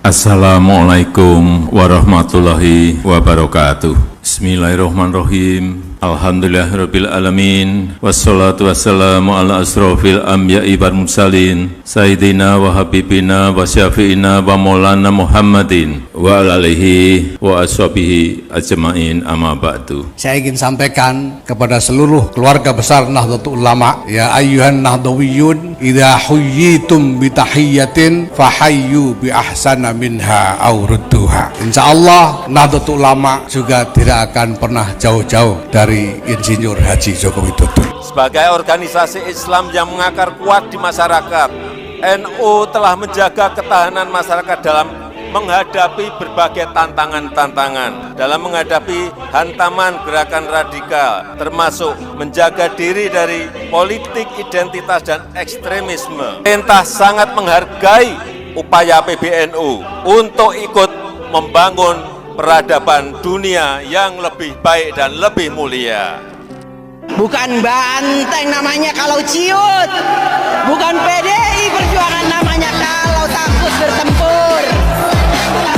Assalamualaikum warahmatullahi wabarakatuh. Bismillahirrahmanirrahim. Alhamdulillahirabbil alamin. Wassalatu wassalamu ala asrofil anbiya'i wal mursalin Sayyidina wa habibina wa syafi'ina wa maulana Muhammadin wa alihi wa ashabihi ajma'in, amma ba'du. Saya ingin sampaikan kepada seluruh keluarga besar Nahdlatul Ulama, ya ayyuhan nahdawiyun, idza huyyitum bi tahiyyatin fahayyu bi ahsana minha aw rudduha. Insyaallah Nahdlatul Ulama juga tidak akan pernah jauh-jauh dari Insinyur Haji Joko Widodo. Sebagai organisasi Islam yang mengakar kuat di masyarakat, NU telah menjaga ketahanan masyarakat dalam menghadapi berbagai tantangan-tantangan, dalam menghadapi hantaman gerakan radikal, termasuk menjaga diri dari politik identitas dan ekstremisme. Pemerintah sangat menghargai upaya PBNU untuk ikut membangun peradaban dunia yang lebih baik dan lebih mulia. Bukan banteng namanya kalau ciut, bukan PDI Perjuangan namanya kalau takut bertempur.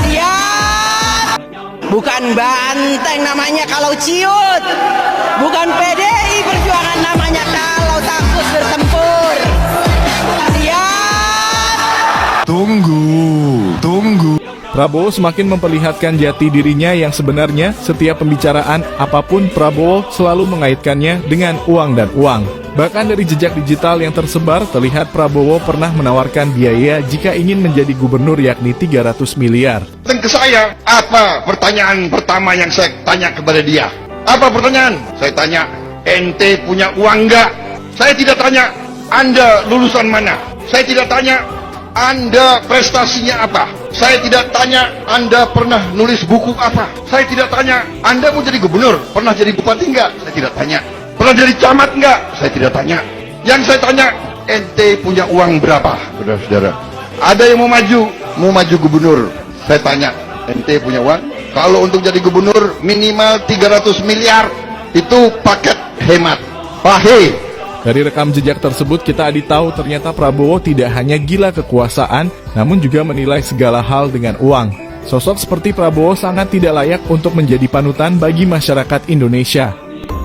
Siap. Bukan banteng namanya kalau ciut, bukan PDI Perjuangan namanya kalau takut bertempur. Siap. Tunggu. Prabowo semakin memperlihatkan jati dirinya yang sebenarnya. Setiap pembicaraan apapun Prabowo selalu mengaitkannya dengan uang dan uang. Bahkan dari jejak digital yang tersebar terlihat Prabowo pernah menawarkan biaya jika ingin menjadi gubernur, yakni 300 miliar. Ke saya, apa pertanyaan pertama yang saya tanya kepada dia? Apa pertanyaan? Saya tanya, ente punya uang enggak? Saya tidak tanya, Anda lulusan mana? Saya tidak tanya, Anda prestasinya apa? Saya tidak tanya, Anda pernah nulis buku apa? Saya tidak tanya, Anda mau jadi gubernur? Pernah jadi bupati enggak? Saya tidak tanya. Pernah jadi camat enggak? Saya tidak tanya. Yang saya tanya, ente punya uang berapa? Saudara-saudara, ada yang mau maju gubernur. Saya tanya, ente punya uang? Kalau untuk jadi gubernur minimal 300 miliar. Itu paket hemat. Pahe. Dari rekam jejak tersebut kita tahu ternyata Prabowo tidak hanya gila kekuasaan, namun juga menilai segala hal dengan uang. Sosok seperti Prabowo sangat tidak layak untuk menjadi panutan bagi masyarakat Indonesia.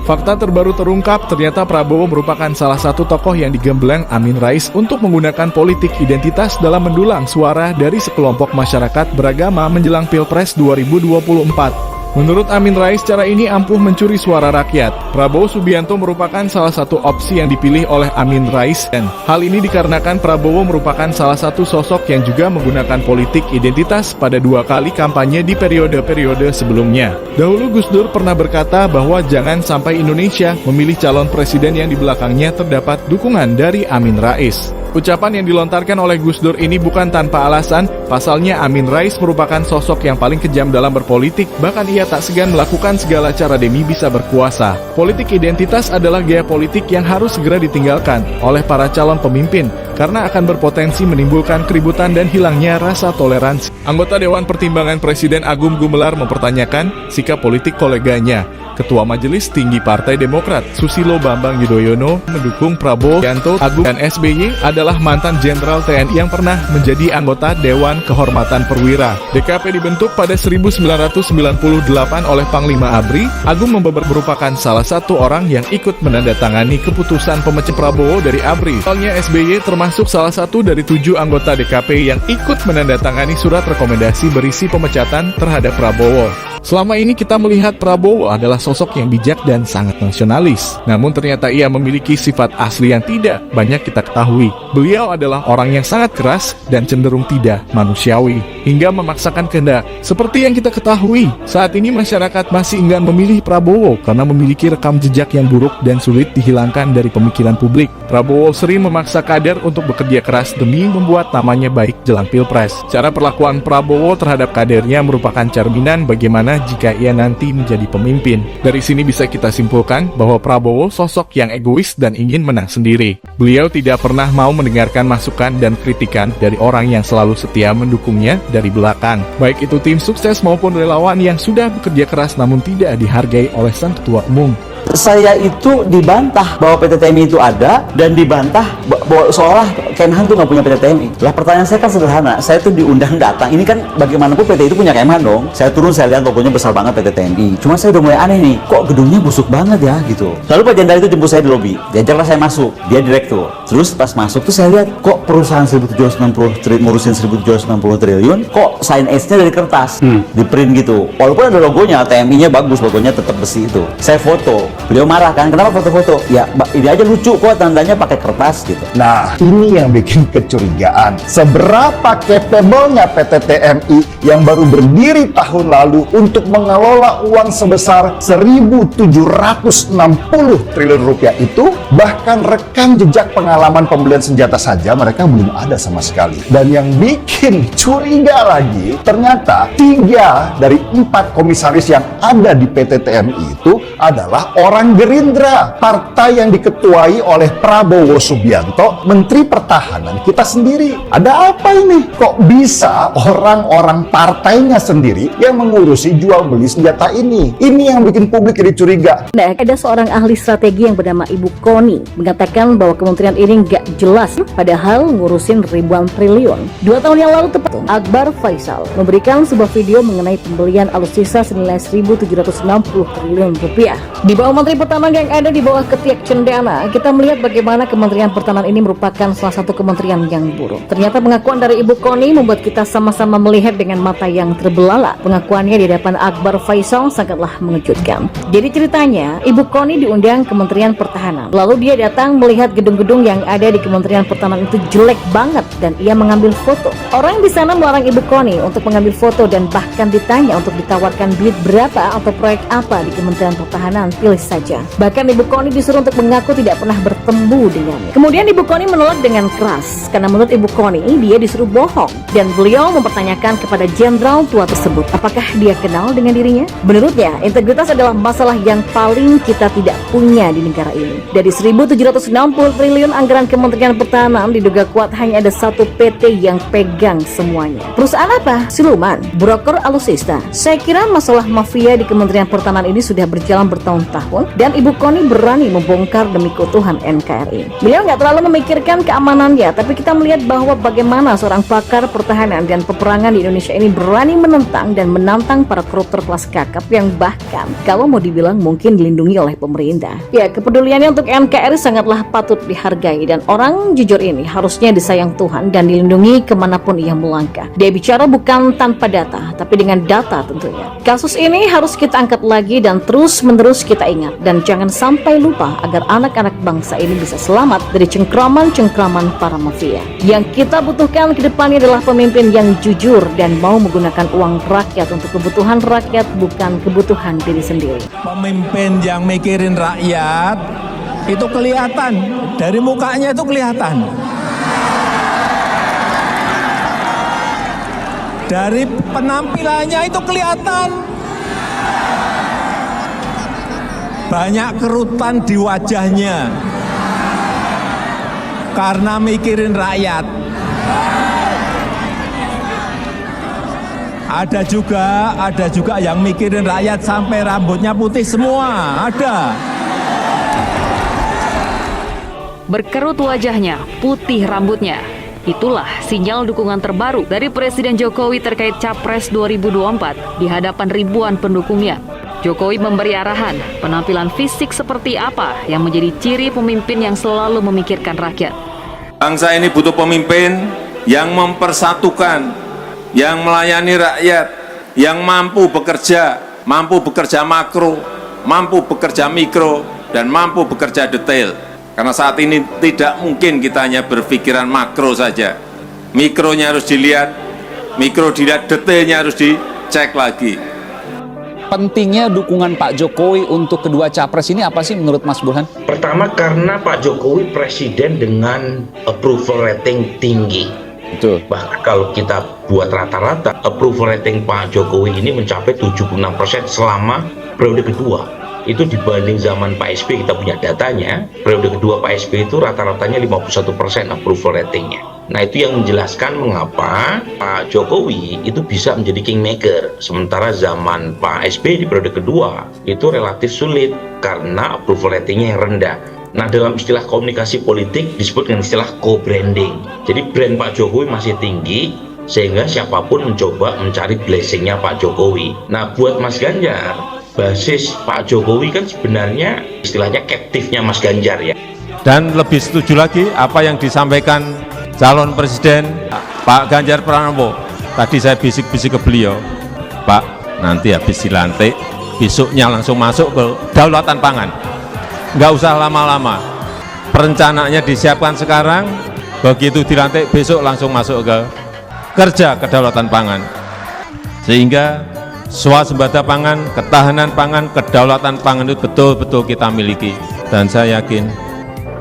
Fakta terbaru terungkap, ternyata Prabowo merupakan salah satu tokoh yang digembleng Amin Rais untuk menggunakan politik identitas dalam mendulang suara dari sekelompok masyarakat beragama menjelang Pilpres 2024. Menurut Amin Rais, cara ini ampuh mencuri suara rakyat. Prabowo Subianto merupakan salah satu opsi yang dipilih oleh Amin Rais, dan hal ini dikarenakan Prabowo merupakan salah satu sosok yang juga menggunakan politik identitas pada 2 kali kampanye di periode-periode sebelumnya. Dahulu Gus Dur pernah berkata bahwa jangan sampai Indonesia memilih calon presiden yang di belakangnya terdapat dukungan dari Amin Rais. Ucapan yang dilontarkan oleh Gus Dur ini bukan tanpa alasan. Pasalnya Amin Rais merupakan sosok yang paling kejam dalam berpolitik, bahkan ia tak segan melakukan segala cara demi bisa berkuasa. Politik identitas adalah gaya politik yang harus segera ditinggalkan oleh para calon pemimpin, karena akan berpotensi menimbulkan keributan dan hilangnya rasa toleransi. Anggota Dewan Pertimbangan Presiden Agung Gumelar mempertanyakan sikap politik koleganya. Ketua Majelis Tinggi Partai Demokrat Susilo Bambang Yudhoyono mendukung Prabowo Subianto. Agung dan SBY adalah mantan Jenderal TNI yang pernah menjadi anggota Dewan Kehormatan Perwira. DKP dibentuk pada 1998 oleh Panglima ABRI. Agung merupakan salah satu orang yang ikut menandatangani keputusan pemecatan Prabowo dari ABRI. Soalnya SBY termasuk salah satu dari 7 anggota DKP yang ikut menandatangani surat rekomendasi berisi pemecatan terhadap Prabowo. Selama ini kita melihat Prabowo adalah sosok yang bijak dan sangat nasionalis. Namun ternyata ia memiliki sifat asli yang tidak banyak kita ketahui. Beliau adalah orang yang sangat keras dan cenderung tidak manusiawi, hingga memaksakan kehendak. Seperti yang kita ketahui, saat ini masyarakat masih enggan memilih Prabowo karena memiliki rekam jejak yang buruk dan sulit dihilangkan dari pemikiran publik. Prabowo sering memaksa kader untuk bekerja keras demi membuat namanya baik jelang Pilpres. Cara perlakuan Prabowo terhadap kadernya merupakan cerminan bagaimana jika ia nanti menjadi pemimpin. Dari sini bisa kita simpulkan bahwa Prabowo sosok yang egois dan ingin menang sendiri. Beliau tidak pernah mau mendengarkan masukan dan kritikan dari orang yang selalu setia mendukungnya dari belakang, baik itu tim sukses maupun relawan yang sudah bekerja keras namun tidak dihargai oleh sang ketua umum. Saya itu dibantah bahwa PT TMI itu ada, dan dibantah bahwa seolah Kemhan tuh nggak punya PT TMI. Lah pertanyaan saya kan sederhana, saya tuh diundang datang, ini kan bagaimanapun PT itu punya Kemhan dong. Saya turun, saya lihat logonya besar banget PT TMI. Cuma saya udah mulai aneh nih, kok gedungnya busuk banget ya gitu. Lalu Pak Jenderal itu jemput saya di lobi, diajaklah saya masuk, dia direktur. Terus pas masuk tuh saya lihat, kok perusahaan 1760 ngurusin 1760 triliun, kok sign edge-nya dari kertas, di print gitu. Walaupun ada logonya, TMI-nya bagus, logonya tetap besi itu. Saya foto, beliau marah kan, kenapa foto-foto? Ya ini aja lucu kok, tandanya pakai kertas gitu. Nah, ini yang bikin kecurigaan. Seberapa capable-nya PT TMI yang baru berdiri tahun lalu untuk mengelola uang sebesar 1.760 triliun rupiah itu, bahkan rekam jejak pengalaman pembelian senjata saja mereka belum ada sama sekali. Dan yang bikin curiga lagi, ternyata 3 dari 4 komisaris yang ada di PT TMI itu adalah orang Gerindra, partai yang diketuai oleh Prabowo Subianto, Menteri Pertahanan kita sendiri. Ada apa ini? Kok bisa orang-orang partainya sendiri yang mengurusi jual beli senjata ini? Ini yang bikin publik jadi curiga. Nah, ada seorang ahli strategi yang bernama Ibu Koni mengatakan bahwa kementerian ini nggak jelas, padahal ngurusin ribuan triliun. 2 tahun yang lalu tepat, Akbar Faisal memberikan sebuah video mengenai pembelian alutsista senilai 1.760 triliun rupiah. Di bawah Menteri Pertahanan yang ada di bawah ketiak cendana, kita melihat bagaimana Kementerian Pertahanan ini merupakan salah satu kementerian yang buruk. Ternyata pengakuan dari Ibu Koni membuat kita sama-sama melihat dengan mata yang terbelalak. Pengakuannya di hadapan Akbar Faisal sangatlah mengejutkan. Jadi ceritanya, Ibu Koni diundang Kementerian Pertahanan. Lalu dia datang melihat gedung-gedung yang ada di Kementerian Pertahanan itu jelek banget dan ia mengambil foto. Orang di sana melarang Ibu Koni untuk mengambil foto dan bahkan ditanya untuk ditawarkan duit berapa atau proyek apa di Kementerian Pertahanan, pilih saja. Bahkan Ibu Koni disuruh untuk mengaku tidak pernah bertemu dengannya. Kemudian Ibu Koni menolak dengan keras karena menurut Ibu Koni dia disuruh bohong, dan beliau mempertanyakan kepada jenderal tua tersebut apakah dia kenal dengan dirinya. Menurutnya integritas adalah masalah yang paling kita tidak punya di negara ini. Dari 1.760 triliun anggaran Kementerian Pertahanan, diduga kuat hanya ada satu PT yang pegang semuanya. Perusahaan apa? Siluman, broker alutsista. Saya kira masalah mafia di Kementerian Pertahanan ini sudah berjalan bertahun-tahun, dan Ibu Koni berani membongkar demi keutuhan NKRI. Beliau nggak terlalu memikirkan keamanannya, tapi kita melihat bahwa bagaimana seorang pakar pertahanan dan peperangan di Indonesia ini berani menentang dan menantang para koruptor kelas kakap yang bahkan kalau mau dibilang mungkin dilindungi oleh pemerintah. Ya, kepeduliannya untuk NKRI sangatlah patut dihargai, dan orang jujur ini harusnya disayang Tuhan dan dilindungi kemanapun ia melangkah. Dia bicara bukan tanpa data, tapi dengan data tentunya. Kasus ini harus kita angkat lagi dan terus-menerus kita ingat, dan jangan sampai lupa agar anak-anak bangsa ini bisa selamat dari cengkraman-cengkraman para mafia. Yang kita butuhkan ke depannya adalah pemimpin yang jujur dan mau menggunakan uang rakyat untuk kebutuhan rakyat, bukan kebutuhan diri sendiri. Pemimpin yang mikirin rakyat itu kelihatan, dari mukanya itu kelihatan. Dari penampilannya itu kelihatan. Banyak kerutan di wajahnya karena mikirin rakyat. Ada juga yang mikirin rakyat sampai rambutnya putih semua, ada. Berkerut wajahnya, putih rambutnya. Itulah sinyal dukungan terbaru dari Presiden Jokowi terkait Capres 2024 di hadapan ribuan pendukungnya. Jokowi memberi arahan penampilan fisik seperti apa yang menjadi ciri pemimpin yang selalu memikirkan rakyat. Bangsa ini butuh pemimpin yang mempersatukan, yang melayani rakyat, yang mampu bekerja makro, mampu bekerja mikro, dan mampu bekerja detail. Karena saat ini tidak mungkin kita hanya berpikiran makro saja. Mikronya harus dilihat, mikro dilihat, detailnya harus dicek lagi. Pentingnya dukungan Pak Jokowi untuk kedua capres ini apa sih menurut Mas Burhan? Pertama karena Pak Jokowi presiden dengan approval rating tinggi. Betul. Bahkan kalau kita buat rata-rata, approval rating Pak Jokowi ini mencapai 76% selama periode kedua. itu dibanding zaman Pak SBY, kita punya datanya, periode kedua Pak SBY itu rata-ratanya 51% approval ratingnya. Nah, itu yang menjelaskan mengapa Pak Jokowi itu bisa menjadi kingmaker, sementara zaman Pak SBY di periode kedua itu relatif sulit karena approval ratingnya yang rendah. Nah, dalam istilah komunikasi politik disebut dengan istilah co-branding. Jadi brand Pak Jokowi masih tinggi, sehingga siapapun mencoba mencari blessingnya Pak Jokowi. Nah, buat Mas Ganjar, basis Pak Jokowi kan sebenarnya istilahnya captive-nya Mas Ganjar ya. Dan lebih setuju lagi apa yang disampaikan calon presiden Pak Ganjar Pranowo. Tadi saya bisik-bisik ke beliau, Pak, nanti habis dilantik, besoknya langsung masuk ke kedaulatan pangan. Nggak usah lama-lama, perencanaannya disiapkan sekarang, begitu dilantik besok langsung masuk ke kerja kedaulatan pangan, sehingga swasembada pangan, ketahanan pangan, kedaulatan pangan itu betul-betul kita miliki, dan saya yakin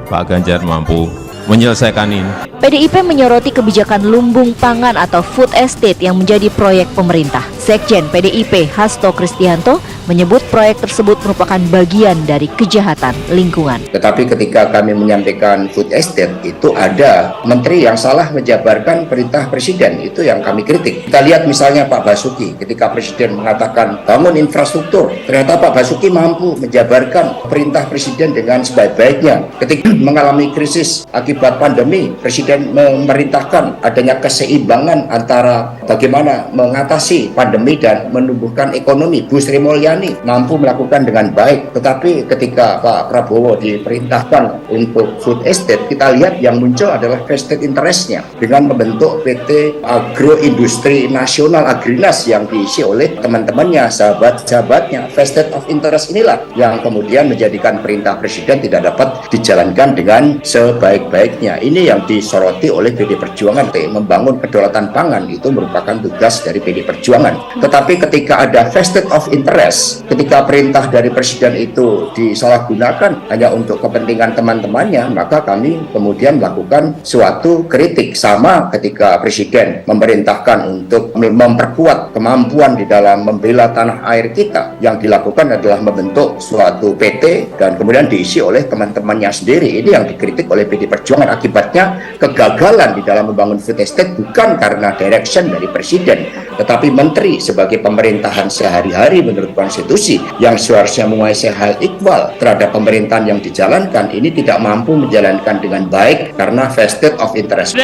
Pak Ganjar mampu menyelesaikan ini. PDIP menyoroti kebijakan lumbung pangan atau food estate yang menjadi proyek pemerintah. Sekjen PDIP Hasto Kristianto menyebut proyek tersebut merupakan bagian dari kejahatan lingkungan. Tetapi ketika kami menyampaikan food estate, itu ada menteri yang salah menjabarkan perintah presiden, itu yang kami kritik. Kita lihat misalnya Pak Basuki, ketika presiden mengatakan bangun infrastruktur, ternyata Pak Basuki mampu menjabarkan perintah presiden dengan sebaik-baiknya. Ketika mengalami krisis akibat pandemi, presiden memerintahkan adanya keseimbangan antara bagaimana mengatasi pandemi dan menumbuhkan ekonomi. Bu Sri Mulyani mampu melakukan dengan baik, tetapi ketika Pak Prabowo diperintahkan untuk food estate, kita lihat yang muncul adalah vested interest-nya dengan membentuk PT Agroindustri Nasional Agrinas yang diisi oleh teman-temannya, sahabat-sahabatnya. Vested of interest inilah yang kemudian menjadikan perintah presiden tidak dapat dijalankan dengan sebaik-baiknya. Ini yang disoroti oleh PD Perjuangan. Membangun kedaulatan pangan itu merupakan tugas dari PD Perjuangan. Tetapi ketika ada vested of interest, ketika perintah dari presiden itu disalahgunakan hanya untuk kepentingan teman-temannya, maka kami kemudian melakukan suatu kritik. Sama ketika presiden memerintahkan untuk memperkuat kemampuan di dalam membela tanah air kita, yang dilakukan adalah membentuk suatu PT dan kemudian diisi oleh teman-temannya sendiri. Ini yang dikritik oleh PD Perjuangan. Akibatnya kegagalan di dalam membangun food estate bukan karena direction dari presiden, tetapi menteri sebagai pemerintahan sehari-hari menurut konstitusi yang seharusnya menguasai hal ikhwal terhadap pemerintahan yang dijalankan, ini tidak mampu menjalankan dengan baik karena vested of interest.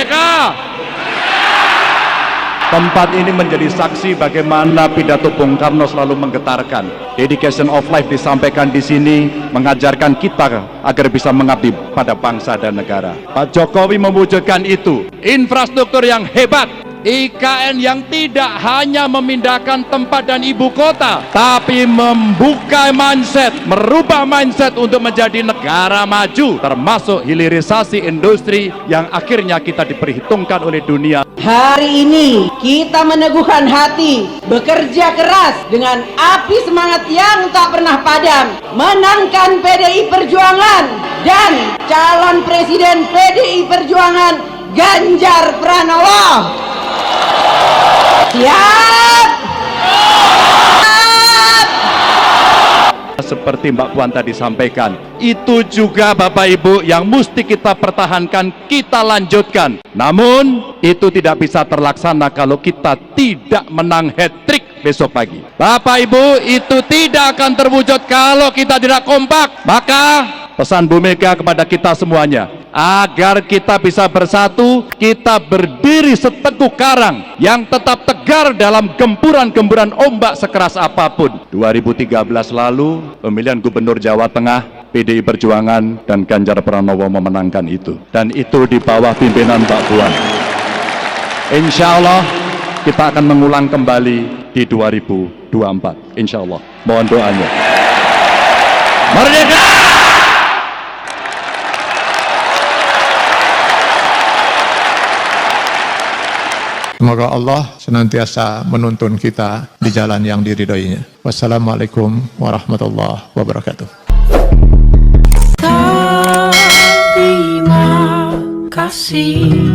Tempat ini menjadi saksi bagaimana pidato Bung Karno selalu menggetarkan. Dedication of life disampaikan di sini, mengajarkan kita agar bisa mengabdi pada bangsa dan negara. Pak Jokowi mewujudkan itu. Infrastruktur yang hebat, IKN yang tidak hanya memindahkan tempat dan ibu kota, tapi membuka mindset, merubah mindset untuk menjadi negara maju, termasuk hilirisasi industri yang akhirnya kita diperhitungkan oleh dunia. Hari ini kita meneguhkan hati, bekerja keras dengan api semangat yang tak pernah padam, menangkan PDI Perjuangan dan calon presiden PDI Perjuangan Ganjar Pranowo. Siap. Seperti Mbak Puan tadi sampaikan, itu juga Bapak Ibu yang mesti kita pertahankan, kita lanjutkan. Namun itu tidak bisa terlaksana kalau kita tidak menang hat-trick besok pagi. Bapak Ibu, itu tidak akan terwujud kalau kita tidak kompak. Maka pesan Bu Mega kepada kita semuanya, agar kita bisa bersatu, kita berdiri seteguh karang yang tetap tegar dalam gempuran-gempuran ombak sekeras apapun. 2013 lalu, pemilihan Gubernur Jawa Tengah, PDI Perjuangan dan Ganjar Pranowo memenangkan itu. Dan itu di bawah pimpinan Mbak Puan. Insya Allah kita akan mengulang kembali di 2024. Insya Allah. Mohon doanya. Merdeka! Semoga Allah senantiasa menuntun kita di jalan yang diridhoinya. Wassalamualaikum warahmatullahi wabarakatuh. Terima kasih.